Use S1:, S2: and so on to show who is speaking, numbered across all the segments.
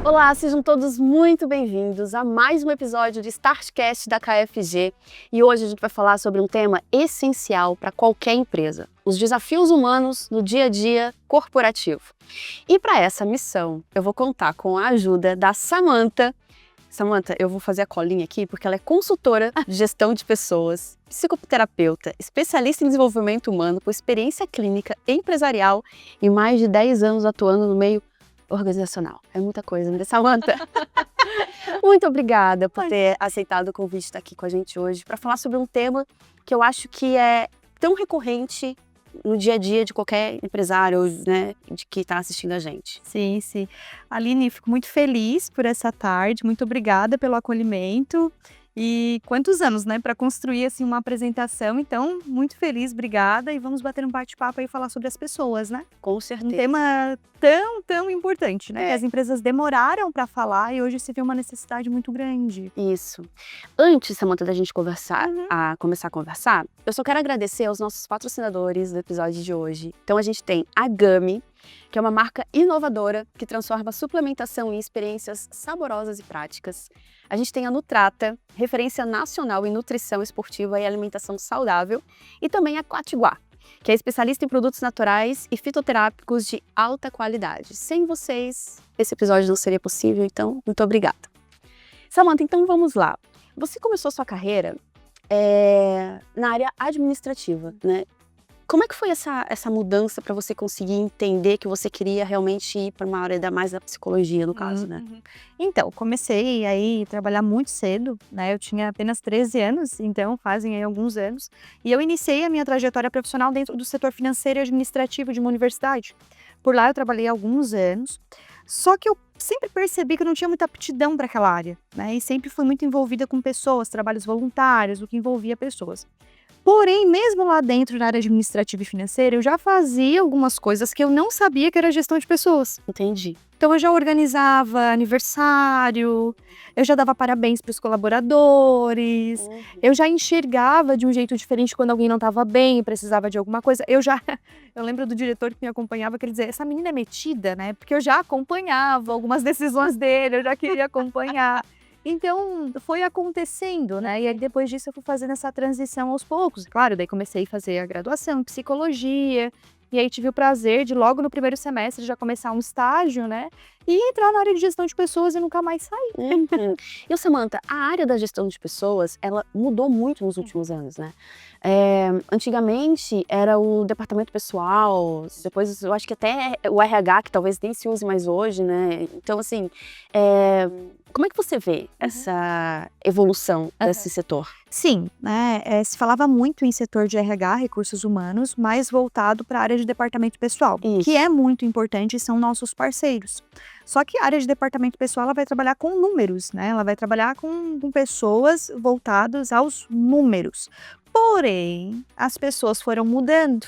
S1: Olá, sejam todos muito bem-vindos a mais um episódio de Startcast da KFG. E hoje a gente vai falar sobre um tema essencial para qualquer empresa: os desafios humanos no dia a dia corporativo. E para essa missão, eu vou contar com a ajuda da Samantha. Samantha, eu vou fazer a colinha aqui porque ela é consultora de gestão de pessoas, psicoterapeuta, especialista em desenvolvimento humano com experiência clínica, empresarial e mais de 10 anos atuando no meio organizacional. É muita coisa, né, Samantha? Muito obrigada por ter aceitado o convite de estar aqui com a gente hoje para falar sobre um tema que eu acho que é tão recorrente no dia a dia de qualquer empresário, né, de que está assistindo a gente.
S2: Sim, sim. Aline, fico muito feliz por essa tarde, muito obrigada pelo acolhimento. E quantos anos, né, para construir assim uma apresentação. Então, muito feliz, obrigada, e vamos bater um bate-papo aí e falar sobre as pessoas, né?
S1: Com
S2: Um
S1: certeza.
S2: tema tão importante, né? Que as empresas demoraram para falar e hoje se vê uma necessidade muito grande.
S1: Isso. Antes, Samantha, da gente começar a conversar, eu só quero agradecer aos nossos patrocinadores do episódio de hoje. Então, a gente tem a Gummy, que é uma marca inovadora que transforma suplementação em experiências saborosas e práticas. A gente tem a Nutrata, referência nacional em nutrição esportiva e alimentação saudável. E também a Quatiguá, que é especialista em produtos naturais e fitoterápicos de alta qualidade. Sem vocês, esse episódio não seria possível, então muito obrigada. Samantha, então vamos lá. Você começou sua carreira na área administrativa, né? Como é que foi essa mudança para você conseguir entender que você queria realmente ir para uma área mais da psicologia, no caso, né?
S2: Então, comecei aí a trabalhar muito cedo, né? Eu tinha apenas 13 anos, então fazem aí alguns anos. E eu iniciei a minha trajetória profissional dentro do setor financeiro e administrativo de uma universidade. Por lá eu trabalhei alguns anos, só que eu sempre percebi que eu não tinha muita aptidão para aquela área, né? E sempre fui muito envolvida com pessoas, trabalhos voluntários, o que envolvia pessoas. Porém, mesmo lá dentro da área administrativa e financeira, eu já fazia algumas coisas que eu não sabia que era gestão de pessoas.
S1: Entendi.
S2: Então, eu já organizava aniversário, eu já dava parabéns para os colaboradores, eu já enxergava de um jeito diferente quando alguém não estava bem e precisava de alguma coisa. Eu lembro do diretor que me acompanhava, que ele dizia, essa menina é metida, né? Porque eu já acompanhava algumas decisões dele, eu já queria acompanhar. Então, foi acontecendo, né? E aí, depois disso, eu fui fazendo essa transição aos poucos. Claro, daí comecei a fazer a graduação em psicologia, e aí tive o prazer de, logo no primeiro semestre, já começar um estágio, né? E entrar na área de gestão de pessoas e nunca mais sair.
S1: E, Samantha, a área da gestão de pessoas, ela mudou muito nos últimos anos, né? Antigamente era o departamento pessoal, depois eu acho que até o RH, que talvez nem se use mais hoje, né? Então, assim, como é que você vê essa evolução desse setor?
S2: Sim, né? Se falava muito em setor de RH, recursos humanos, mais voltado para a área de departamento pessoal,
S1: Isso.
S2: que é muito importante e são nossos parceiros. Só que a área de departamento pessoal, ela vai trabalhar com números, né? Ela vai trabalhar com pessoas voltadas aos números. Porém, as pessoas foram mudando.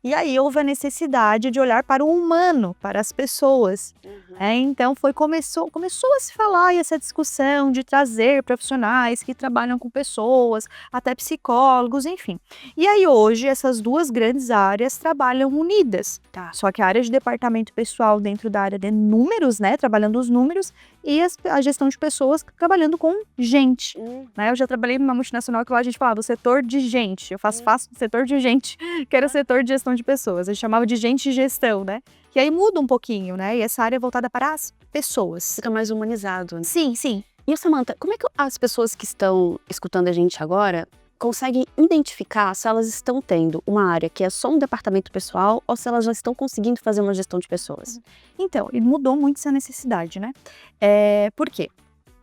S2: E aí houve a necessidade de olhar para o humano, para as pessoas. Então começou a se falar e essa discussão de trazer profissionais que trabalham com pessoas, até psicólogos, enfim. E aí hoje essas duas grandes áreas trabalham unidas.
S1: Tá.
S2: Só que a área de departamento pessoal dentro da área de números, né, trabalhando os números, e a gestão de pessoas trabalhando com gente. Né? Eu já trabalhei numa multinacional que lá a gente falava o setor de gente. Eu faço o setor de gente, que era o setor de gestão de pessoas. A gente chamava de gente e gestão, né? E aí muda um pouquinho, né? E essa área é voltada para as pessoas.
S1: Fica mais humanizado, né?
S2: Sim, sim.
S1: E, Samantha, como é que as pessoas que estão escutando a gente agora conseguem identificar se elas estão tendo uma área que é só um departamento pessoal ou se elas já estão conseguindo fazer uma gestão de pessoas?
S2: Então, ele mudou muito essa necessidade, né? Por quê?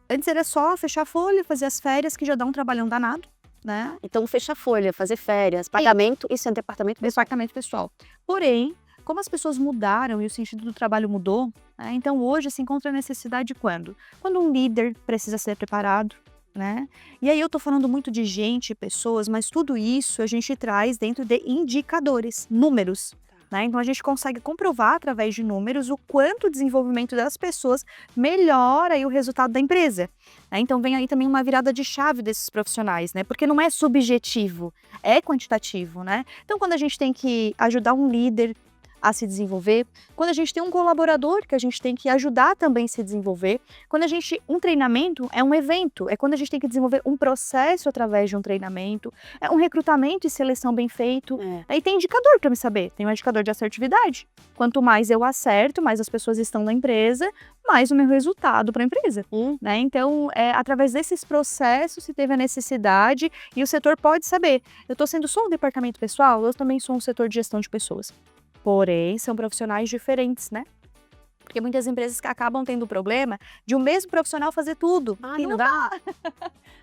S2: Antes era só fechar a folha, fazer as férias, que já dá um trabalhão danado, né?
S1: Então, fechar folha, fazer férias, pagamento, isso é departamento pessoal.
S2: Departamento pessoal. Porém, como as pessoas mudaram e o sentido do trabalho mudou, né? Então hoje se encontra a necessidade quando? Quando um líder precisa ser preparado, né? E aí eu tô falando muito de gente, pessoas, mas tudo isso a gente traz dentro de indicadores, números. Né? Então a gente consegue comprovar através de números o quanto o desenvolvimento das pessoas melhora aí o resultado da empresa. Né? Então vem aí também uma virada de chave desses profissionais, né? Porque não é subjetivo, é quantitativo, né? Então quando a gente tem que ajudar um líder a se desenvolver, quando a gente tem um colaborador que a gente tem que ajudar também a se desenvolver, quando um treinamento é um evento, é quando a gente tem que desenvolver um processo através de um treinamento, é um recrutamento e seleção bem feito, aí tem indicador para me saber, tem um indicador de assertividade. Quanto mais eu acerto, mais as pessoas estão na empresa, mais o meu resultado para a empresa, né? Então, através desses processos se teve a necessidade e o setor pode saber, eu estou sendo só um departamento pessoal, eu também sou um setor de gestão de pessoas. Porém, são profissionais diferentes, né? Porque muitas empresas que acabam tendo o problema de o mesmo profissional fazer tudo.
S1: E não dá.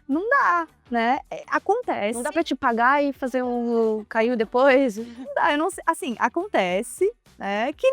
S2: Não dá, né? Acontece.
S1: Não dá pra te pagar e fazer caiu depois?
S2: Não dá, eu não sei. Assim, acontece, né? Que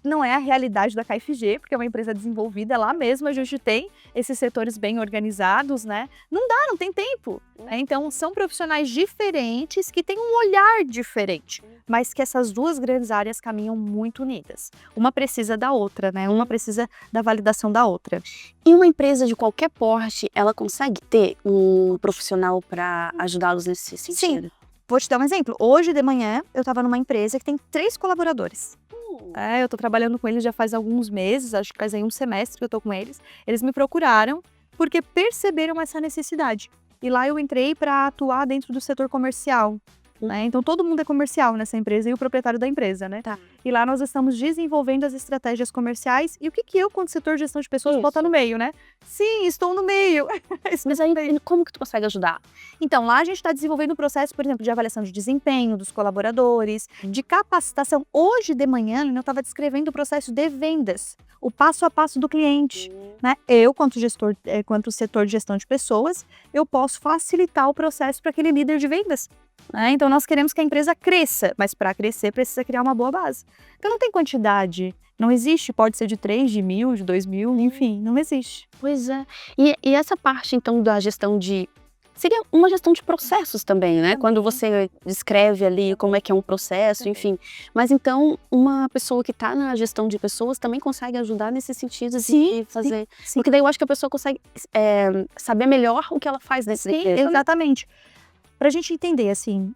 S2: não é a realidade da KFG, porque é uma empresa desenvolvida lá mesmo, a gente tem esses setores bem organizados, né? Não dá, não tem tempo. Então, são profissionais diferentes que têm um olhar diferente, mas que essas duas grandes áreas caminham muito unidas. Uma precisa da outra, né? Uma precisa da validação da outra.
S1: E uma empresa de qualquer porte, ela consegue ter um profissional para ajudá-los nesse sentido?
S2: Sim. Vou te dar um exemplo. Hoje de manhã, eu estava numa empresa que tem 3 colaboradores. Eu tô trabalhando com eles já faz alguns meses, acho que faz aí um semestre que eu tô com eles. Eles me procuraram porque perceberam essa necessidade. E lá eu entrei para atuar dentro do setor comercial. Né? Então, todo mundo é comercial nessa empresa e o proprietário da empresa, né?
S1: Tá.
S2: E lá nós estamos desenvolvendo as estratégias comerciais. E o que eu, quando setor de gestão de pessoas, vou estar no meio, né? Sim, estou no meio.
S1: Mas aí, como que tu consegue ajudar?
S2: Então, lá a gente está desenvolvendo um processo, por exemplo, de avaliação de desempenho dos colaboradores, de capacitação. Hoje de manhã, eu estava descrevendo o processo de vendas, o passo a passo do cliente. Né? Eu, quanto setor de gestão de pessoas, eu posso facilitar o processo para aquele líder de vendas. Então, nós queremos que a empresa cresça, mas para crescer precisa criar uma boa base. Então, não tem quantidade, não existe, pode ser de 3, de 1.000, de 2.000, enfim, não existe.
S1: Pois é. E essa parte, então, da gestão seria uma gestão de processos também, né? Quando você descreve ali como é que é um processo, enfim. Mas então, uma pessoa que está na gestão de pessoas também consegue ajudar nesse sentido de fazer...
S2: Sim.
S1: Porque daí eu acho que a pessoa consegue saber melhor o que ela faz nesse
S2: empresa. Exatamente. Para a gente entender, assim,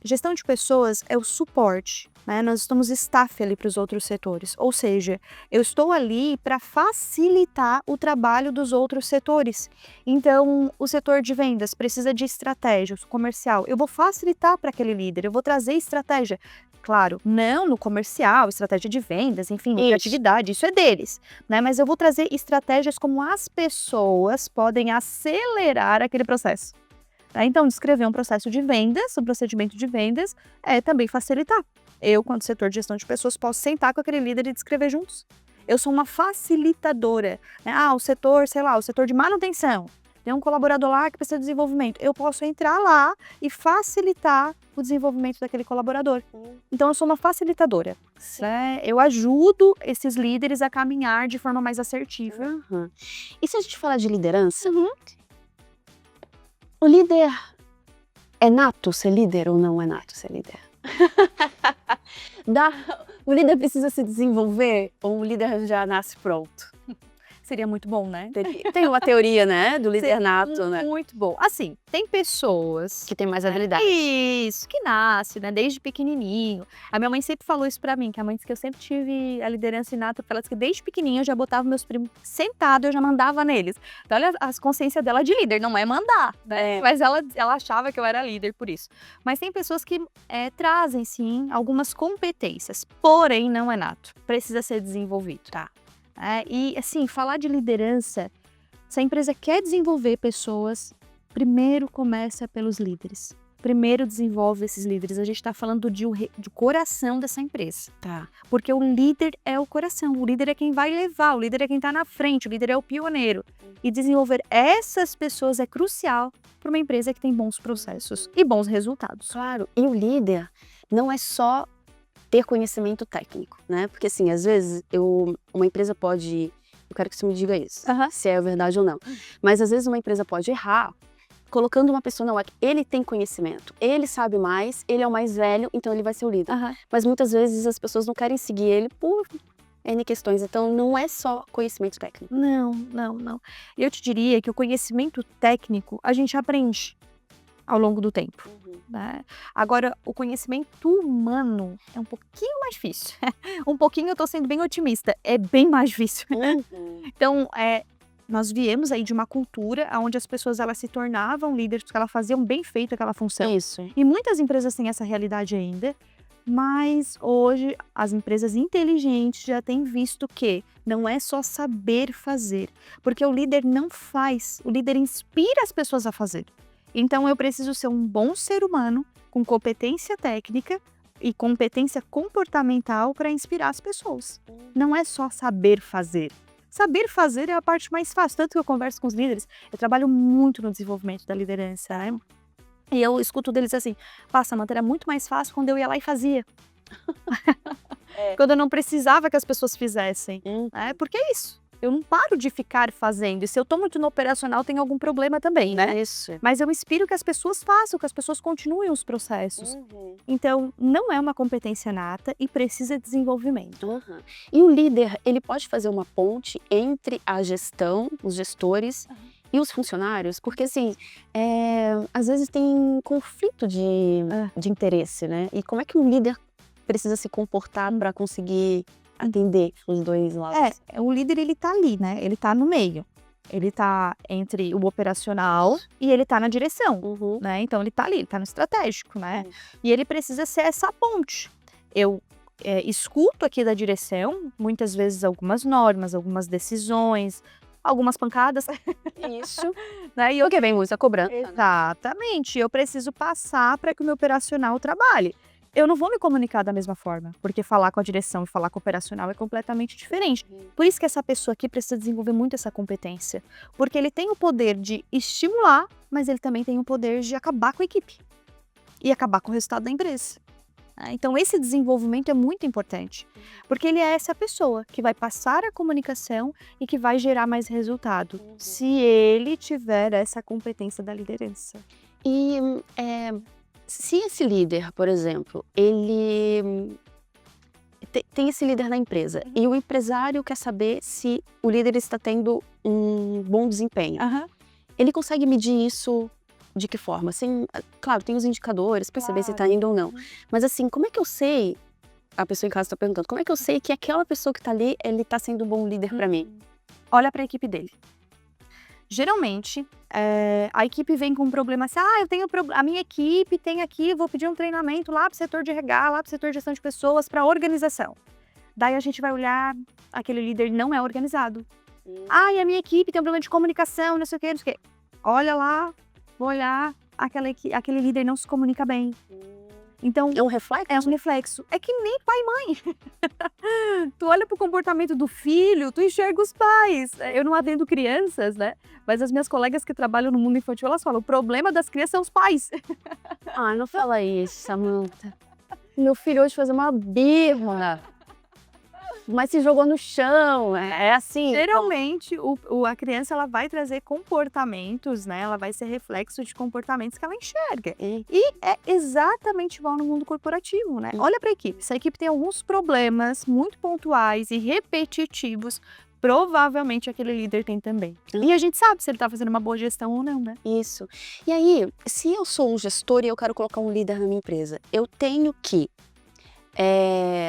S2: gestão de pessoas é o suporte, né? Nós estamos staff ali para os outros setores, ou seja, eu estou ali para facilitar o trabalho dos outros setores. Então, o setor de vendas precisa de estratégia, o comercial, eu vou facilitar para aquele líder, eu vou trazer estratégia. Claro, não no comercial, estratégia de vendas, enfim, criatividade, isso é deles, né? Mas eu vou trazer estratégias como as pessoas podem acelerar aquele processo. Então, descrever um processo de vendas, um procedimento de vendas, é também facilitar. Eu, quanto setor de gestão de pessoas, posso sentar com aquele líder e descrever juntos. Eu sou uma facilitadora. Né? O setor, o setor de manutenção. Tem um colaborador lá que precisa de desenvolvimento. Eu posso entrar lá e facilitar o desenvolvimento daquele colaborador. Então, eu sou uma facilitadora. Né? Eu ajudo esses líderes a caminhar de forma mais assertiva.
S1: E se a gente falar de liderança? O líder é nato ser líder ou não é nato ser líder? O líder precisa se desenvolver ou o líder já nasce pronto?
S2: Seria muito bom, né?
S1: Tem uma teoria, né, do líder nato, né?
S2: Muito bom. Assim, tem pessoas
S1: que tem mais habilidade.
S2: Isso, que nasce, né, desde pequenininho. A minha mãe sempre falou isso pra mim, que a mãe disse que eu sempre tive a liderança inata, porque ela disse que desde pequenininho eu já botava meus primos sentados, eu já mandava neles. Então, olha a consciência dela de líder, não é mandar, né? Mas ela achava que eu era líder por isso. Mas tem pessoas que trazem, sim, algumas competências, porém não é nato. Precisa ser desenvolvido.
S1: Tá.
S2: E, assim, falar de liderança, se a empresa quer desenvolver pessoas, primeiro começa pelos líderes. Primeiro desenvolve esses líderes. A gente está falando do coração dessa empresa.
S1: Tá.
S2: Porque o líder é o coração, o líder é quem vai levar, o líder é quem está na frente, o líder é o pioneiro. E desenvolver essas pessoas é crucial para uma empresa que tem bons processos e bons resultados.
S1: Claro, e o líder não é só ter conhecimento técnico, né? Porque assim, às vezes uma empresa pode, eu quero que você me diga isso, se é verdade ou não, mas às vezes uma empresa pode errar colocando uma pessoa, não, ele tem conhecimento, ele sabe mais, ele é o mais velho, então ele vai ser o líder. Mas muitas vezes as pessoas não querem seguir ele por N questões, então não é só conhecimento técnico.
S2: Não. Eu te diria que o conhecimento técnico a gente aprende ao longo do tempo. né? Agora, o conhecimento humano é um pouquinho mais difícil. Um pouquinho, eu tô sendo bem otimista, é bem mais difícil. Então, nós viemos aí de uma cultura onde as pessoas elas se tornavam líderes porque elas faziam bem feito aquela função.
S1: Isso.
S2: E muitas empresas têm essa realidade ainda, mas hoje as empresas inteligentes já têm visto que não é só saber fazer, porque o líder não faz, o líder inspira as pessoas a fazer. Então eu preciso ser um bom ser humano com competência técnica e competência comportamental para inspirar as pessoas. Não é só saber fazer. Saber fazer é a parte mais fácil, tanto que eu converso com os líderes, eu trabalho muito no desenvolvimento da liderança, né? E eu escuto deles assim, Samantha, era muito mais fácil quando eu ia lá e fazia. Quando eu não precisava que as pessoas fizessem. Porque é isso, eu não paro de ficar fazendo, e se eu tô muito no operacional tem algum problema também, né?
S1: Isso.
S2: Mas eu inspiro que as pessoas façam, que as pessoas continuem os processos. Então, não é uma competência nata e precisa de desenvolvimento.
S1: E o líder, ele pode fazer uma ponte entre a gestão, os gestores e os funcionários? Porque, assim, às vezes tem conflito de interesse, né? E como é que um líder precisa se comportar para conseguir atender os dois lados?
S2: O líder, ele tá ali, né? Ele tá no meio. Ele tá entre o operacional e ele tá na direção, né? Então, ele tá ali, ele tá no estratégico, né? E ele precisa ser essa ponte. Eu escuto aqui da direção, muitas vezes, algumas normas, algumas decisões, algumas pancadas.
S1: Isso.
S2: Né?
S1: Porque vem muita cobrança.
S2: Exatamente. Eu preciso passar para que o meu operacional trabalhe. Eu não vou me comunicar da mesma forma, porque falar com a direção e falar com o operacional é completamente diferente. Por isso que essa pessoa aqui precisa desenvolver muito essa competência, porque ele tem o poder de estimular, mas ele também tem o poder de acabar com a equipe e acabar com o resultado da empresa. Então esse desenvolvimento é muito importante, porque ele é essa pessoa que vai passar a comunicação e que vai gerar mais resultado, se ele tiver essa competência da liderança.
S1: E se esse líder, por exemplo, ele tem esse líder na empresa e o empresário quer saber se o líder está tendo um bom desempenho, ele consegue medir isso de que forma? Assim, claro, tem os indicadores para saber se está indo ou não, mas assim, como é que eu sei, a pessoa em casa está perguntando, como é que eu sei que aquela pessoa que está ali, ele está sendo um bom líder para mim?
S2: Olha para a equipe dele. Geralmente, a equipe vem com um problema assim, eu tenho a minha equipe tem aqui, vou pedir um treinamento lá para o setor de RH, lá para o setor de gestão de pessoas, para organização. Daí a gente vai olhar, aquele líder não é organizado. E a minha equipe tem um problema de comunicação, não sei o que, não sei o que. Olha lá, vou olhar, aquele líder não se comunica bem. Então,
S1: é um reflexo?
S2: É um reflexo. É que nem pai e mãe. Tu olha pro comportamento do filho, tu enxerga os pais. Eu não atendo crianças, né? Mas as minhas colegas que trabalham no mundo infantil, elas falam, o problema das crianças são os pais.
S1: Não fala isso, Samantha. Meu filho hoje fez uma birra, mas se jogou no chão, é assim.
S2: Geralmente, a criança ela vai trazer comportamentos, né? Ela vai ser reflexo de comportamentos que ela enxerga. E é exatamente igual no mundo corporativo, né? Olha para a equipe. Se a equipe tem alguns problemas muito pontuais e repetitivos, provavelmente aquele líder tem também. E a gente sabe se ele tá fazendo uma boa gestão ou não, né?
S1: Isso. E aí, se eu sou um gestor e eu quero colocar um líder na minha empresa, eu tenho que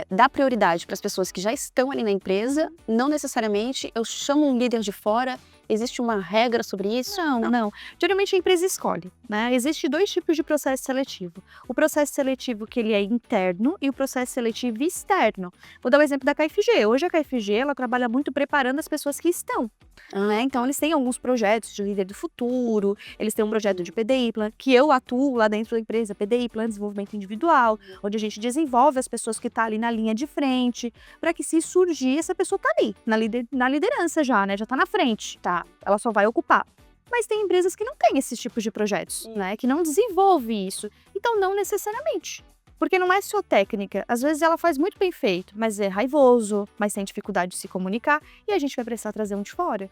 S1: dar prioridade para as pessoas que já estão ali na empresa, não necessariamente eu chamo um líder de fora. Existe uma regra sobre isso?
S2: Não. Geralmente a empresa escolhe, né? Existem dois tipos de processo seletivo. O processo seletivo que ele é interno e o processo seletivo externo. Vou dar o exemplo da KFG. Hoje a KFG, ela trabalha muito preparando as pessoas que estão. Né? Então eles têm alguns projetos de líder do futuro, eles têm um projeto de PDI Plan, que eu atuo lá dentro da empresa, PDI Plan, desenvolvimento individual, onde a gente desenvolve as pessoas que estão ali na linha de frente, para que se surgir, essa pessoa tá ali, na liderança já, né? Já tá na frente, tá? Ela só vai ocupar. Mas tem empresas que não têm esses tipos de projetos, né? Que não desenvolvem isso. Então, não necessariamente. Porque não é só técnica. Às vezes ela faz muito bem feito, mas é raivoso, mas tem dificuldade de se comunicar, e a gente vai precisar trazer um de fora.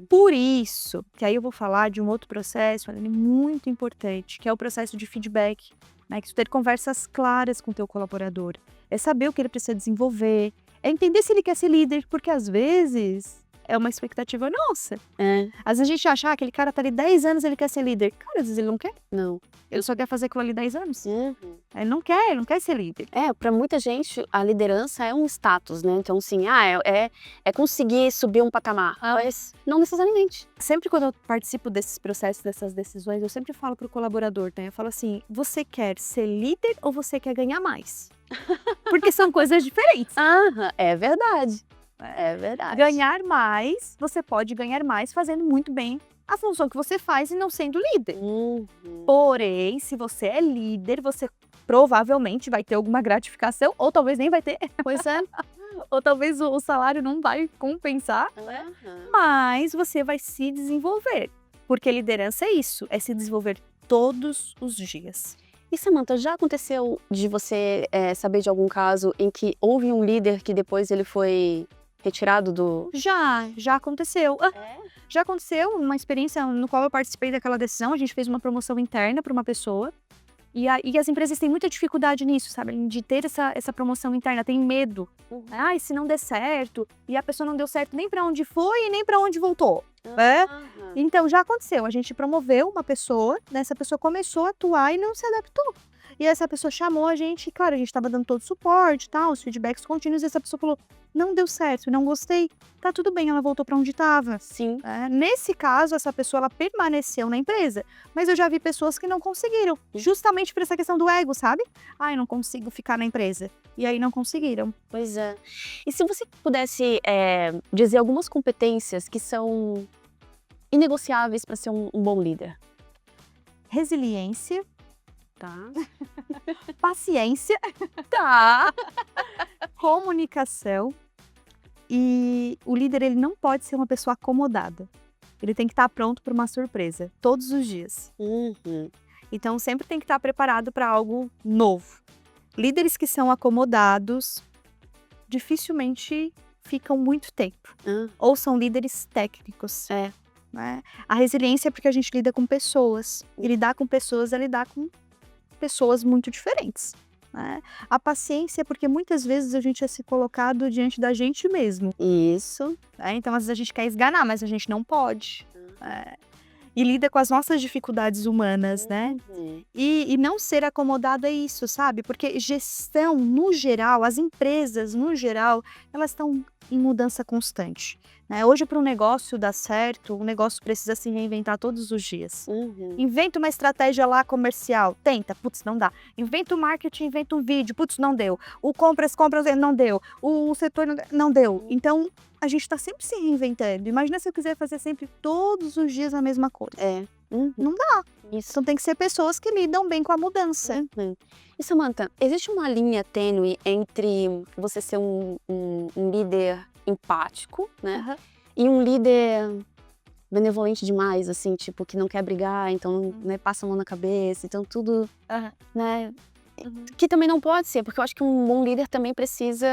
S2: Por isso, que aí eu vou falar de um outro processo muito importante, que é o processo de feedback, né? Que tu ter conversas claras com o teu colaborador. É saber o que ele precisa desenvolver, é entender se ele quer ser líder, porque às vezes é uma expectativa nossa.
S1: É,
S2: Às vezes a gente acha, aquele cara tá ali 10 anos, ele quer ser líder. Cara, às vezes ele não quer.
S1: não.
S2: Ele só quer fazer aquilo ali 10 anos.
S1: Uhum.
S2: Ele não quer ser líder.
S1: Para muita gente, a liderança é um status, né? Então, assim, é conseguir subir um patamar. Mas não necessariamente.
S2: Sempre quando eu participo desses processos, dessas decisões, eu sempre falo pro colaborador, né? Eu falo assim, você quer ser líder ou você quer ganhar mais? Porque são coisas diferentes.
S1: É verdade. É verdade.
S2: Ganhar mais, você pode ganhar mais fazendo muito bem a função que você faz e não sendo líder.
S1: Uhum.
S2: Porém, se você é líder, você provavelmente vai ter alguma gratificação, ou talvez nem vai ter,
S1: Pois é.
S2: ou talvez o salário não vai compensar,
S1: Uhum.
S2: mas você vai se desenvolver. Porque liderança é isso, é se desenvolver todos os dias.
S1: E Samantha, já aconteceu de você saber de algum caso em que houve um líder que depois ele foi retirado do...
S2: Já aconteceu.
S1: É?
S2: Já aconteceu uma experiência no qual eu participei daquela decisão, a gente fez uma promoção interna para uma pessoa, e as empresas têm muita dificuldade nisso, sabe? De ter essa promoção interna, tem medo.
S1: Uhum.
S2: E se não der certo, e a pessoa não deu certo nem para onde foi e nem para onde voltou. Né?
S1: Uhum.
S2: Então já aconteceu, a gente promoveu uma pessoa, né? Essa pessoa começou a atuar e não se adaptou. E essa pessoa chamou a gente, e claro, a gente estava dando todo o suporte, tal, os feedbacks contínuos, e essa pessoa falou, não deu certo, não gostei. Tá tudo bem, ela voltou para onde estava.
S1: Sim.
S2: Nesse caso, essa pessoa ela permaneceu na empresa, mas eu já vi pessoas que não conseguiram, justamente por essa questão do ego, sabe? Eu não consigo ficar na empresa. E aí não conseguiram.
S1: Pois é. E se você pudesse dizer algumas competências que são inegociáveis para ser um bom líder?
S2: Resiliência,
S1: Tá.
S2: paciência,
S1: Tá.
S2: comunicação. E o líder ele não pode ser uma pessoa acomodada. Ele tem que estar pronto para uma surpresa, todos os dias.
S1: Uhum.
S2: Então sempre tem que estar preparado para algo novo. Líderes que são acomodados dificilmente ficam muito tempo. Ou são líderes técnicos.
S1: É.
S2: Né? A resiliência é porque a gente lida com pessoas. E lidar com pessoas é lidar com pessoas muito diferentes. Né? A paciência é porque muitas vezes a gente é se colocado diante da gente mesmo.
S1: Isso.
S2: Né? Então às vezes a gente quer esganar, mas a gente não pode. E lida com as nossas dificuldades humanas, né?
S1: Uhum.
S2: E não ser acomodado é isso, sabe? Porque gestão, no geral, as empresas, no geral, elas estão em mudança constante. Né? Hoje, para um negócio dar certo, o negócio precisa se reinventar todos os dias.
S1: Uhum.
S2: Inventa uma estratégia lá comercial, tenta, putz, não dá. Inventa o marketing, inventa um vídeo, putz, não deu. O compras, não deu. O setor não deu. Então, a gente está sempre se reinventando. Imagina se eu quiser fazer sempre todos os dias a mesma coisa.
S1: Uhum.
S2: Não dá.
S1: Isso.
S2: Então tem que ser pessoas que lidam bem com a mudança.
S1: Uhum. E Samantha, existe uma linha tênue entre você ser um líder empático, né? E um líder benevolente demais, assim, tipo, que não quer brigar, então, né, passa a mão na cabeça, então tudo, né? Que também não pode ser, porque eu acho que um bom líder também precisa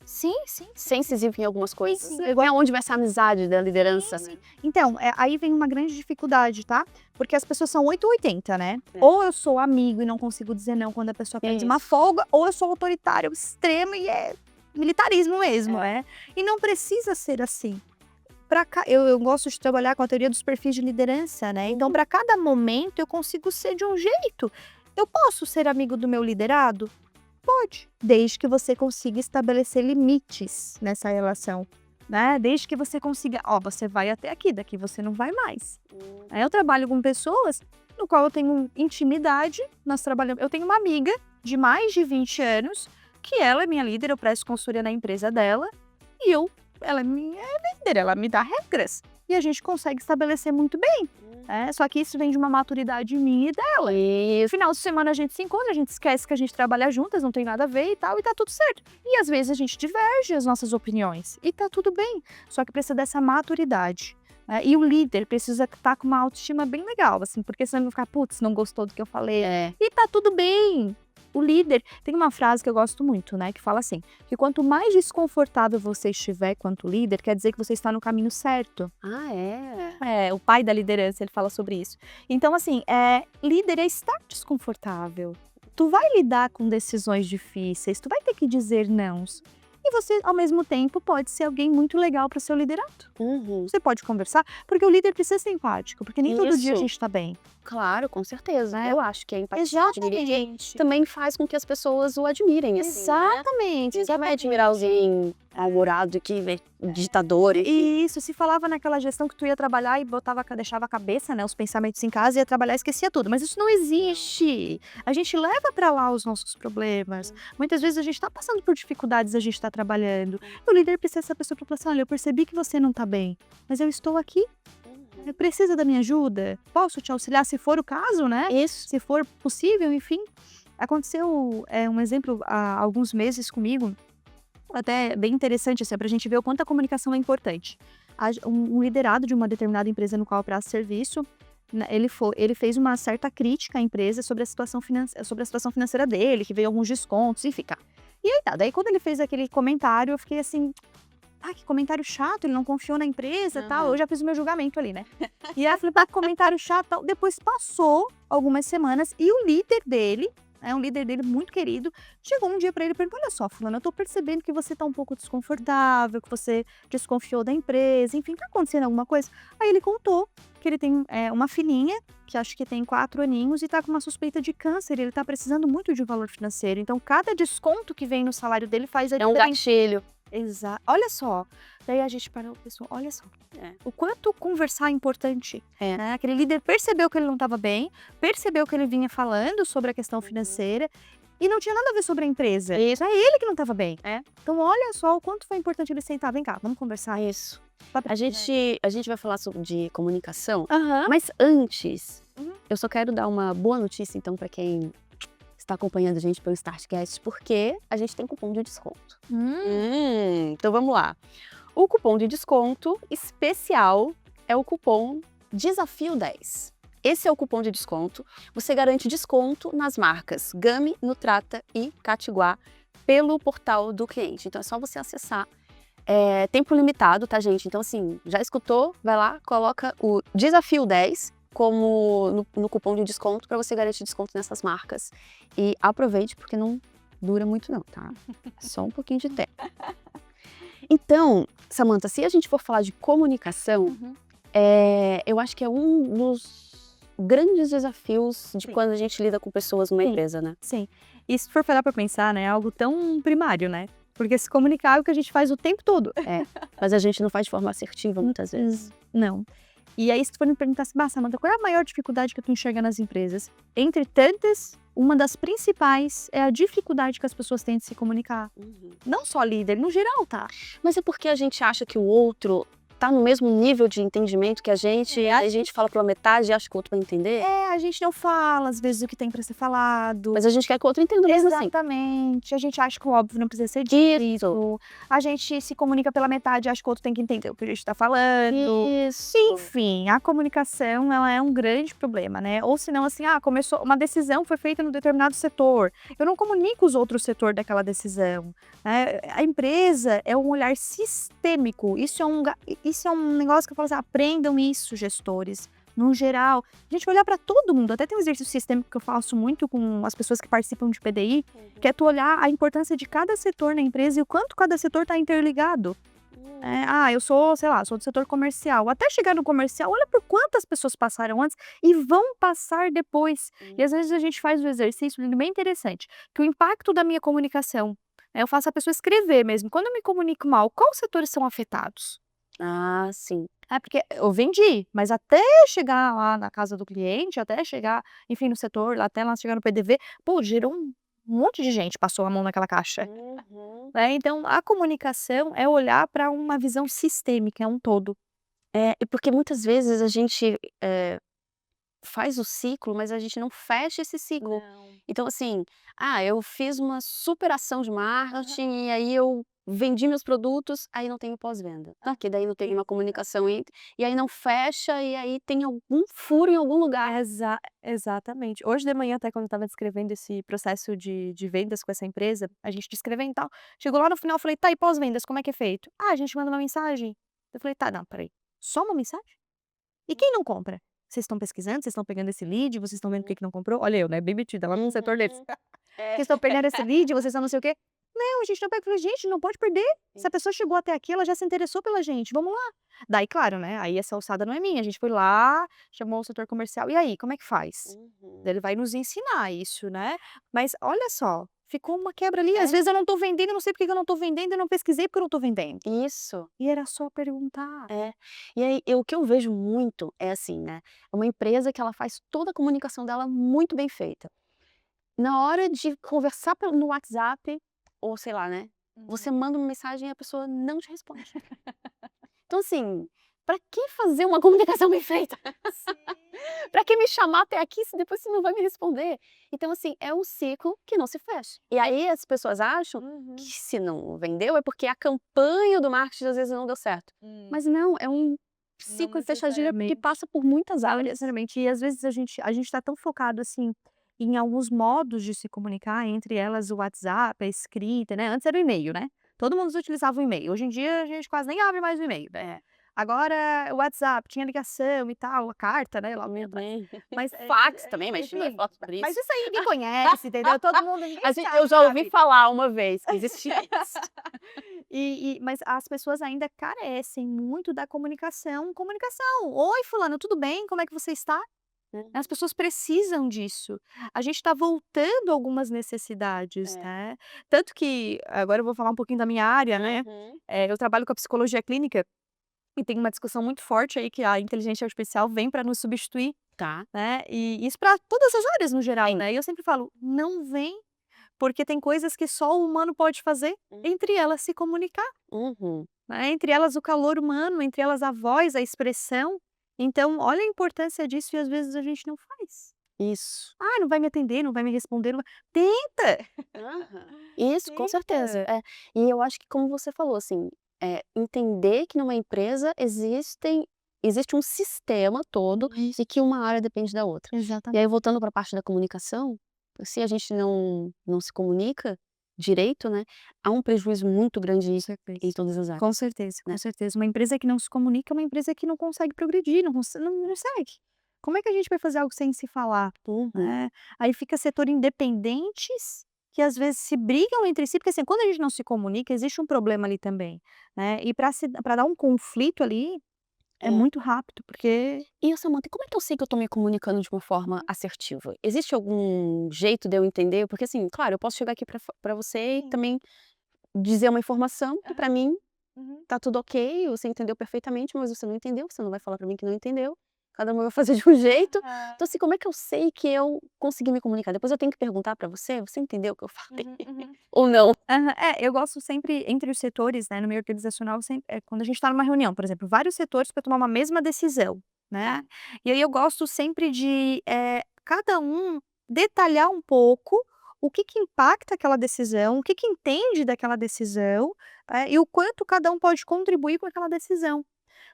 S2: Sim.
S1: ser incisivo em algumas coisas.
S2: Sim.
S1: É onde vai essa amizade da liderança, né?
S2: Então, aí vem uma grande dificuldade, tá? Porque as pessoas são 8 ou 80, né?
S1: É.
S2: Ou eu sou amigo e não consigo dizer não quando a pessoa pede uma folga, ou eu sou autoritário extremo e é militarismo mesmo, né? E não precisa ser assim. Eu gosto de trabalhar com a teoria dos perfis de liderança, né? Então, para cada momento, eu consigo ser de um jeito. Eu posso ser amigo do meu liderado? Pode, desde que você consiga estabelecer limites nessa relação, né? Desde que você consiga, você vai até aqui, daqui você não vai mais. Eu trabalho com pessoas no qual eu tenho intimidade, eu tenho uma amiga de mais de 20 anos, que ela é minha líder, eu presto consultoria na empresa dela, e ela é minha líder, ela me dá regras. E a gente consegue estabelecer muito bem. Só que isso vem de uma maturidade minha e dela. E no final de semana a gente se encontra, a gente esquece que a gente trabalha juntas, não tem nada a ver e tal, e tá tudo certo. E às vezes a gente diverge as nossas opiniões, e tá tudo bem. Só que precisa dessa maturidade. E o líder precisa estar com uma autoestima bem legal, assim, porque senão ele vai ficar, putz, não gostou do que eu falei. E tá tudo bem. O líder, tem uma frase que eu gosto muito, né, que fala assim, que quanto mais desconfortável você estiver quanto líder, quer dizer que você está no caminho certo. O pai da liderança, ele fala sobre isso. Então, assim, líder é estar desconfortável. Tu vai lidar com decisões difíceis, tu vai ter que dizer não. E você, ao mesmo tempo, pode ser alguém muito legal para o seu liderato. Você pode conversar, porque o líder precisa ser empático, porque nem todo dia a
S1: Isso.
S2: gente tá bem.
S1: Claro, com certeza.
S2: Né?
S1: Eu acho que a empatia de líder
S2: Exatamente.
S1: também faz com que as pessoas o admirem, assim, né?
S2: Exatamente.
S1: Ninguém vai admirar alguém mal-humorado, que ditador.
S2: E isso, se falava naquela gestão que tu ia trabalhar e deixava a cabeça, né, os pensamentos em casa, ia trabalhar e esquecia tudo. Mas isso não existe. A gente leva pra lá os nossos problemas. Muitas vezes a gente tá passando por dificuldades, a gente tá trabalhando. O líder precisa ser essa pessoa pra falar assim, olha, eu percebi que você não tá bem, mas eu estou aqui. Precisa da minha ajuda? Posso te auxiliar se for o caso, né?
S1: Isso.
S2: Se for possível, enfim. Aconteceu um exemplo há alguns meses comigo, até bem interessante, assim, pra gente ver o quanto a comunicação é importante. Um liderado de uma determinada empresa no qual eu presto serviço, né, ele fez uma certa crítica à empresa sobre a situação financeira dele, que veio alguns descontos, enfim, tá. E aí tá, daí quando ele fez aquele comentário, eu fiquei assim, que comentário chato, ele não confiou na empresa e tal. Eu já fiz o meu julgamento ali, né? E aí eu falei, que comentário chato tal. Depois passou algumas semanas e o líder dele, um líder dele muito querido, chegou um dia pra ele e perguntou, olha só, fulano, eu tô percebendo que você tá um pouco desconfortável, que você desconfiou da empresa, enfim, tá acontecendo alguma coisa? Aí ele contou que ele tem uma filhinha, que acho que tem 4 aninhos e tá com uma suspeita de câncer, ele tá precisando muito de um valor financeiro, então cada desconto que vem no salário dele faz a
S1: É um
S2: diferença.
S1: gatilho.
S2: Exato. Olha só. Daí a gente parou, pessoal, olha só. O quanto conversar é importante. Né? Aquele líder percebeu que ele não estava bem, percebeu que ele vinha falando sobre a questão financeira e não tinha nada a ver sobre a empresa.
S1: Isso.
S2: É ele que não estava bem. Então olha só o quanto foi importante ele sentar. Vem cá, vamos conversar.
S1: Isso. A gente vai falar de comunicação,
S2: Aham.
S1: mas antes, eu só quero dar uma boa notícia, então, para quem está acompanhando a gente pelo Startcast, porque a gente tem cupom de desconto. Então vamos lá. O cupom de desconto especial é o cupom Desafio10. Esse é o cupom de desconto. Você garante desconto nas marcas Gami, Nutrata e Catiguá pelo portal do cliente. Então é só você acessar. Tempo limitado, tá, gente? Então, assim, já escutou? Vai lá, coloca o Desafio10 como no cupom de desconto para você garantir desconto nessas marcas. E aproveite, porque não dura muito não, tá? Só um pouquinho de tempo. Então, Samantha, se a gente for falar de comunicação, eu acho que é um dos grandes desafios de quando a gente lida com pessoas numa empresa, né?
S2: Sim. E se for parar pra pensar, né, é algo tão primário, né? Porque se comunicar é o que a gente faz o tempo todo.
S1: Mas a gente não faz de forma assertiva muitas vezes.
S2: Não. E aí, se tu for me perguntar assim, Samantha, qual é a maior dificuldade que tu enxerga nas empresas? Entre tantas, uma das principais é a dificuldade que as pessoas têm de se comunicar. Não só líder, no geral, tá?
S1: Mas é porque a gente acha que o outro tá no mesmo nível de entendimento que a gente, a gente fala pela metade e acha que o outro vai entender.
S2: A gente não fala, às vezes, o que tem pra ser falado.
S1: Mas a gente quer que o outro entenda mesmo assim.
S2: Exatamente. A gente acha que o óbvio não precisa ser dito. A gente se comunica pela metade e acha que o outro tem que entender o que a gente tá falando.
S1: Isso.
S2: Enfim, a comunicação, ela é um grande problema, né? Ou senão, assim, começou, uma decisão foi feita no determinado setor. Eu não comunico os outros setores daquela decisão. Né? A empresa é um olhar sistêmico. Isso é um negócio que eu falo assim, aprendam isso, gestores. No geral, a gente vai olhar para todo mundo. Até tem um exercício sistêmico que eu faço muito com as pessoas que participam de PDI, que é tu olhar a importância de cada setor na empresa e o quanto cada setor está interligado. Eu sou, sei lá, sou do setor comercial. Até chegar no comercial, olha por quantas pessoas passaram antes e vão passar depois. E às vezes a gente faz um exercício bem interessante, que o impacto da minha comunicação, eu faço a pessoa escrever mesmo. Quando eu me comunico mal, quais setores são afetados?
S1: Ah, sim.
S2: Porque eu vendi, mas até chegar lá na casa do cliente, até chegar, enfim, no setor, até lá chegar no PDV, gerou um monte de gente passou a mão naquela caixa. Então, a comunicação é olhar para uma visão sistêmica, é um todo.
S1: E porque muitas vezes a gente faz o ciclo, mas a gente não fecha esse ciclo. Então, assim, eu fiz uma super ação de marketing e aí eu vendi meus produtos, aí não tenho pós-venda. Porque daí não tem uma comunicação e aí não fecha e aí tem algum furo em algum lugar.
S2: Exatamente. Hoje de manhã, até quando eu estava descrevendo esse processo de vendas com essa empresa, a gente descrevendo e tal, chegou lá no final, eu falei, tá, e pós-vendas, como é que é feito? A gente manda uma mensagem. Eu falei, tá, não, peraí, só uma mensagem? E quem não compra? Vocês estão pesquisando, vocês estão pegando esse lead, vocês estão vendo o que não comprou? Olha eu, né, bem metida lá no setor deles. Vocês estão pegando esse lead, vocês estão não sei o quê? Não, a gente não pega. Eu falei, gente, não pode perder. Se a pessoa chegou até aqui, ela já se interessou pela gente, vamos lá. Daí, claro, né, aí essa alçada não é minha, a gente foi lá, chamou o setor comercial, e aí, como é que faz? Daí ele vai nos ensinar isso, né. Mas olha só, ficou uma quebra ali, às vezes eu não tô vendendo, eu não sei por que que eu não tô vendendo, eu não pesquisei porque eu não tô vendendo.
S1: Isso.
S2: E era só perguntar.
S1: É. E aí, o que eu vejo muito é assim, né, é uma empresa que ela faz toda a comunicação dela muito bem feita. Na hora de conversar no WhatsApp, ou sei lá, né, você manda uma mensagem e a pessoa não te responde. Então assim, pra que fazer uma comunicação bem feita? Pra que me chamar até aqui se depois você não vai me responder? Então assim, é um ciclo que não se fecha. E aí as pessoas acham que se não vendeu é porque a campanha do marketing às vezes não deu certo. Mas não, é um ciclo e fechadilha que
S2: necessariamente.
S1: passa por muitas
S2: Não
S1: áreas.
S2: necessariamente. E às vezes a gente tá tão focado, assim, em alguns modos de se comunicar, entre elas o WhatsApp, a escrita, né, antes era o e-mail, né, todo mundo utilizava o e-mail, hoje em dia a gente quase nem abre mais o e-mail, né. Agora o WhatsApp, tinha ligação e tal, a carta, né, lá vem atrás. Mas,
S1: Fax também, mas a gente não vai
S2: enfim,
S1: falar sobre
S2: mas
S1: isso.
S2: isso aí ninguém conhece, entendeu, todo mundo, ninguém
S1: Eu já ouvi
S2: sabe.
S1: falar uma vez que existia isso.
S2: Mas as pessoas ainda carecem muito da comunicação. Comunicação. Oi, fulano, tudo bem? Como é que você está? As pessoas precisam disso. A gente está voltando a algumas necessidades,
S1: É.
S2: né? Tanto que, agora eu vou falar um pouquinho da minha área, né? Eu trabalho com a psicologia clínica e tem uma discussão muito forte aí que a inteligência artificial vem para nos substituir,
S1: Tá.
S2: né? E isso para todas as áreas no geral,
S1: Sim.
S2: né? E eu sempre falo, não vem, porque tem coisas que só o humano pode fazer, entre elas se comunicar,
S1: Uhum.
S2: né, entre elas o calor humano, entre elas a voz, a expressão. Então, olha a importância disso e às vezes a gente não faz.
S1: Isso.
S2: "Ah, não vai me atender, não vai me responder, não vai", tenta!
S1: Aham. Isso, com certeza.
S2: Tenta!
S1: É. E eu acho que como você falou, assim, entender que numa empresa existe um sistema todo e que uma área depende da outra. E
S2: Exatamente.
S1: aí voltando para a parte da comunicação, se a gente não se comunica direito, né, há um prejuízo muito grande em todas as áreas,
S2: Com certeza,
S1: né.
S2: com certeza. Uma empresa que não se comunica é uma empresa que não consegue progredir, não segue. Como é que a gente vai fazer algo sem se falar,
S1: Uhum.
S2: né? Aí fica setor independentes que às vezes se brigam entre si, porque assim, quando a gente não se comunica, existe um problema ali também, né? E para dar um conflito ali, é
S1: É.
S2: muito rápido, porque
S1: E Samanta, como é que eu sei que eu tô me comunicando de uma forma assertiva? Existe algum jeito de eu entender? Porque assim, claro, eu posso chegar aqui pra você e
S2: Sim.
S1: também dizer uma informação que pra mim
S2: Uhum.
S1: tá tudo ok, você entendeu perfeitamente, mas você não entendeu, você não vai falar pra mim que não entendeu. Cada uma vai fazer de um jeito. Então assim, como é que eu sei que eu consegui me comunicar? Depois eu tenho que perguntar pra você: "Você entendeu o que eu falei?" Ou não?
S2: Aham. Eu gosto sempre, entre os setores, né, no meio organizacional, quando a gente está numa reunião, por exemplo, vários setores para tomar uma mesma decisão, né, e aí eu gosto sempre de, cada um detalhar um pouco o que que impacta aquela decisão, o que que entende daquela decisão, e o quanto cada um pode contribuir com aquela decisão.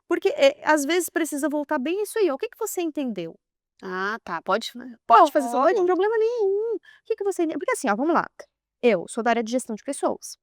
S2: Porque, às vezes precisa voltar bem isso aí, ó, "O que que você entendeu?".
S1: Ah, tá, pode fazer essa
S2: Pode,
S1: pergunta.
S2: problema nenhum. "O que que você entendeu?". Porque assim, ó, vamos lá, eu sou da área de gestão de pessoas.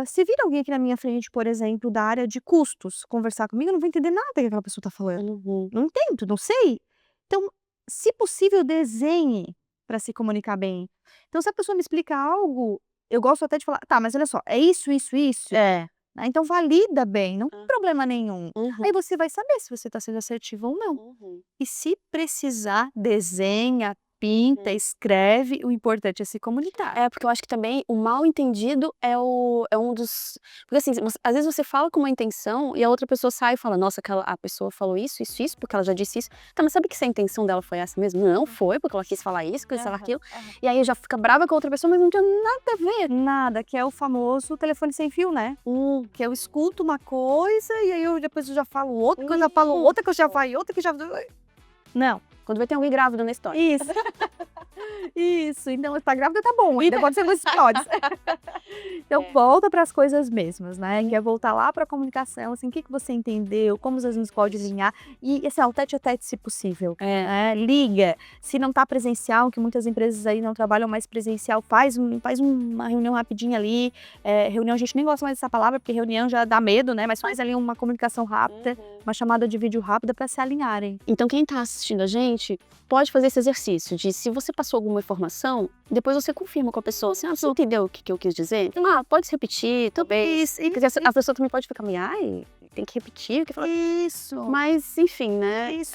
S2: Se vir alguém aqui na minha frente, por exemplo, da área de custos, conversar comigo, eu não vou entender nada que aquela pessoa está falando.
S1: Uhum.
S2: Não entendo, não sei. Então, se possível, desenhe para se comunicar bem. Então, se a pessoa me explica algo, eu gosto até de falar: "Tá, mas olha só, é isso, isso, isso",
S1: É.
S2: né, então valida bem, não tem problema nenhum.
S1: Uhum.
S2: Aí você vai saber se você está sendo assertivo ou não.
S1: Uhum.
S2: E se precisar, desenha, pinta, escreve, o importante é se comunicar.
S1: É, porque eu acho que também o mal entendido é um dos porque assim, às vezes você fala com uma intenção e a outra pessoa sai e fala: "Nossa, a pessoa falou isso, isso, isso, porque ela já disse isso". Tá, mas sabe que se a intenção dela foi essa mesmo? Não foi, porque ela quis falar isso, quis falar aquilo. E aí já fica brava com a outra pessoa, mas não tem nada a ver.
S2: Nada, que é o famoso telefone sem fio, né? Que eu escuto uma coisa e aí depois eu já falo outra, que eu já falo outra, que eu já falo outra, que já... Não.
S1: Quando vai ter alguém grávida na história.
S2: Isso. Isso. Então, tá grávida, tá bom. Ainda pode ser muitos episódios. Então, volta para as coisas mesmas, né? Que é voltar lá para a comunicação, assim, o que que você entendeu, como às vezes pode alinhar. E, assim, ó, o tete a tete, se possível. Liga. Se não tá presencial, que muitas empresas aí não trabalham mais presencial, faz uma reunião rapidinha ali. Reunião, a gente nem gosta mais dessa palavra, porque reunião já dá medo, né? Mas faz ali uma comunicação rápida, uma chamada de vídeo rápida para se alinharem.
S1: Então quem tá assistindo a gente, gente pode fazer esse exercício de, se você passou alguma informação, depois você confirma com a pessoa, assim, você entendeu o que eu quis dizer? Pode se repetir, talvez. Porque a pessoa também pode ficar meio, tem que repetir o que falou.
S2: Isso.
S1: Mas, enfim, né?
S2: Isso.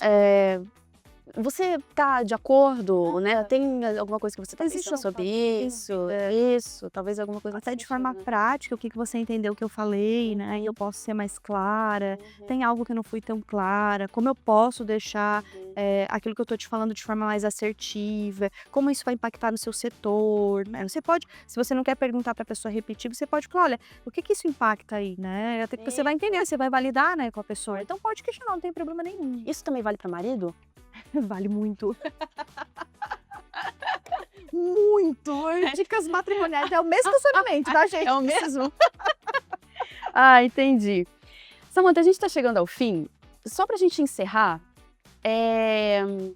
S1: Você tá de acordo, né? Tem alguma coisa que você tá
S2: Existe
S1: pensando sobre isso? Isso, talvez alguma coisa
S2: Até
S1: nesse
S2: de forma
S1: sentido, né?
S2: prática, o que você entendeu que eu falei, né? E eu posso ser mais clara. Tem algo que eu não fui tão clara. Como eu posso deixar aquilo que eu tô te falando de forma mais assertiva? Como isso vai impactar no seu setor, né? Você pode, se você não quer perguntar pra pessoa repetir, você pode falar, olha, o que isso impacta aí, né? Até que você vai entender, você vai validar, né, com a pessoa. Então pode questionar, não tem problema nenhum.
S1: Isso também vale pra marido?
S2: Vale muito. Muito! Dicas matrimoniais é o mesmo estacionamento, tá, gente?
S1: É o mesmo? Entendi. Samantha, a gente tá chegando ao fim. Só pra gente encerrar, eu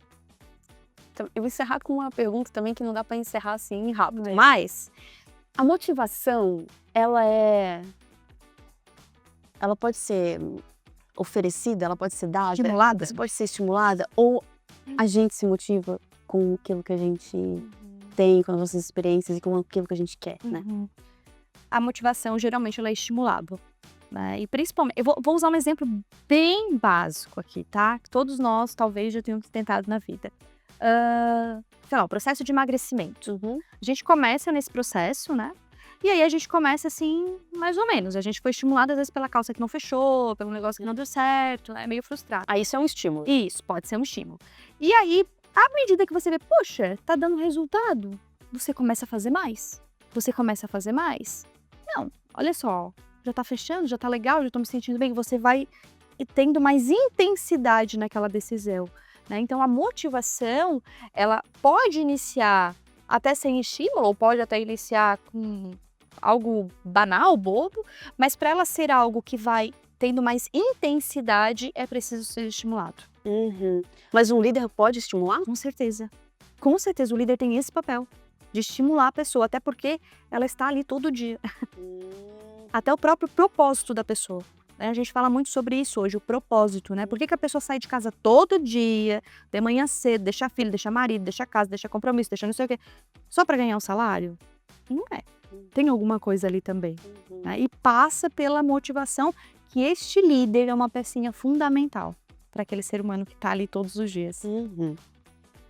S1: vou encerrar com uma pergunta também que não dá pra encerrar assim rápido. Mas a motivação, ela pode ser oferecida, ela pode ser dada,
S2: Estimulada?
S1: pode ser estimulada, ou a gente se motiva com aquilo que a gente tem, com as nossas experiências e com aquilo que a gente quer, né?
S2: A motivação, geralmente, ela é estimulada, né? E principalmente, eu vou usar um exemplo bem básico aqui, tá? Que todos nós, talvez, já tenhamos tentado na vida. Sei lá, o processo de emagrecimento. A gente começa nesse processo, né? E aí a gente começa assim, mais ou menos. A gente foi estimulado, às vezes, pela calça que não fechou, pelo negócio que não deu certo, né? Meio frustrado.
S1: Isso é um estímulo.
S2: Isso, pode ser um estímulo. E aí, à medida que você vê, poxa, tá dando resultado, você começa a fazer mais. Você começa a fazer mais. Não, olha só, já tá fechando, já tá legal, já tô me sentindo bem. Você vai tendo mais intensidade naquela decisão, né? Então, a motivação, ela pode iniciar até sem estímulo, ou pode até iniciar com algo banal, bobo, mas para ela ser algo que vai tendo mais intensidade, é preciso ser estimulado.
S1: Mas um líder pode estimular?
S2: Com certeza. Com certeza, o líder tem esse papel de estimular a pessoa, até porque ela está ali todo dia. Até o próprio propósito da pessoa. A gente fala muito sobre isso hoje, o propósito, né? Por que a pessoa sai de casa todo dia, de manhã cedo, deixa filho, deixa marido, deixa casa, deixa compromisso, deixa não sei o quê, só para ganhar um salário? Não é. Tem alguma coisa ali também. Né? E passa pela motivação que este líder é uma pecinha fundamental para aquele ser humano que está ali todos os dias.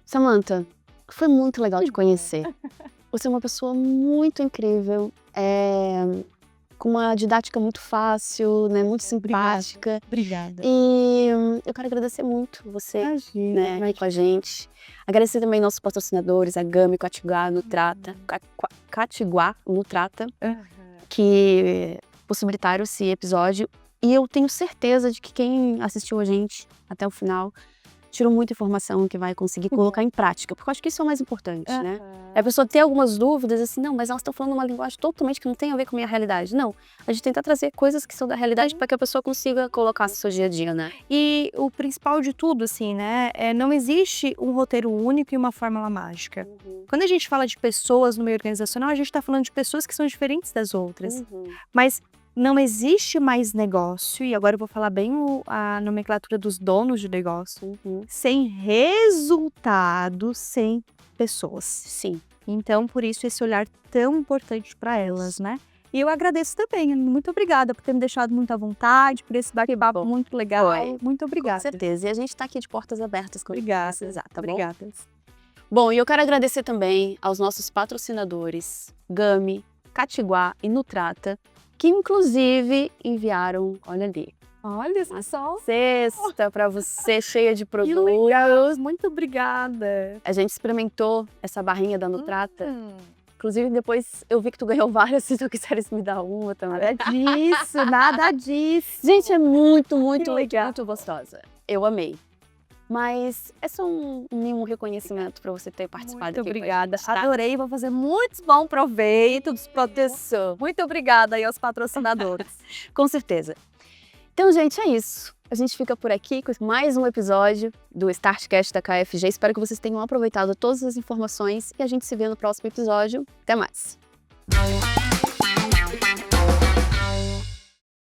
S1: Samantha, foi muito legal te conhecer. Você é uma pessoa muito incrível, com uma didática muito fácil, né, muito simpática.
S2: Obrigada.
S1: E eu quero agradecer muito você, né, aqui com a gente. Agradecer também nossos patrocinadores, a Gami, Catiguá, Nutrata, Catiguá, Nutrata, que possibilitaram esse episódio. E eu tenho certeza de que quem assistiu a gente até o final tirou muita informação que vai conseguir colocar em prática, porque eu acho que isso é o mais importante, né? A pessoa ter algumas dúvidas, assim, não, mas elas estão falando uma linguagem totalmente que não tem a ver com a minha realidade. Não, a gente tenta trazer coisas que são da realidade para que a pessoa consiga colocar no seu dia a dia, né?
S2: E o principal de tudo, assim, né, não existe um roteiro único e uma fórmula mágica. Quando a gente fala de pessoas no meio organizacional, a gente está falando de pessoas que são diferentes das outras. Mas não existe mais negócio, e agora eu vou falar bem a nomenclatura dos donos de negócio, sem resultado, sem pessoas.
S1: Sim.
S2: Então, por isso, esse olhar tão importante para elas, né? E eu agradeço também, muito obrigada por ter me deixado muito à vontade, por esse bate-papo muito legal. Muito obrigada.
S1: Com certeza, e a gente está aqui de portas abertas.
S2: Obrigada.
S1: Tá bom?
S2: Obrigada.
S1: Bom, e eu quero agradecer também aos nossos patrocinadores, Gami, Catiguá e Nutrata, que inclusive enviaram, olha ali,
S2: Olha só.
S1: Cesta para você, cheia de produtos.
S2: Muito obrigada.
S1: A gente experimentou essa barrinha da Nutrata. Inclusive, depois eu vi que tu ganhou várias, se tu quiseres me dar uma também.
S2: Nada disso.
S1: Gente, é muito, muito,
S2: Que
S1: muito,
S2: legal.
S1: muito gostosa. Eu amei. Mas é só um reconhecimento para você ter participado
S2: Muito
S1: aqui
S2: obrigada.
S1: com a gente, tá?
S2: Adorei, vou fazer muitos bons proveitos, proteção. Muito obrigada aí aos patrocinadores.
S1: Com certeza. Então, gente, é isso. A gente fica por aqui com mais um episódio do Startcast da KFG. Espero que vocês tenham aproveitado todas as informações e a gente se vê no próximo episódio. Até mais!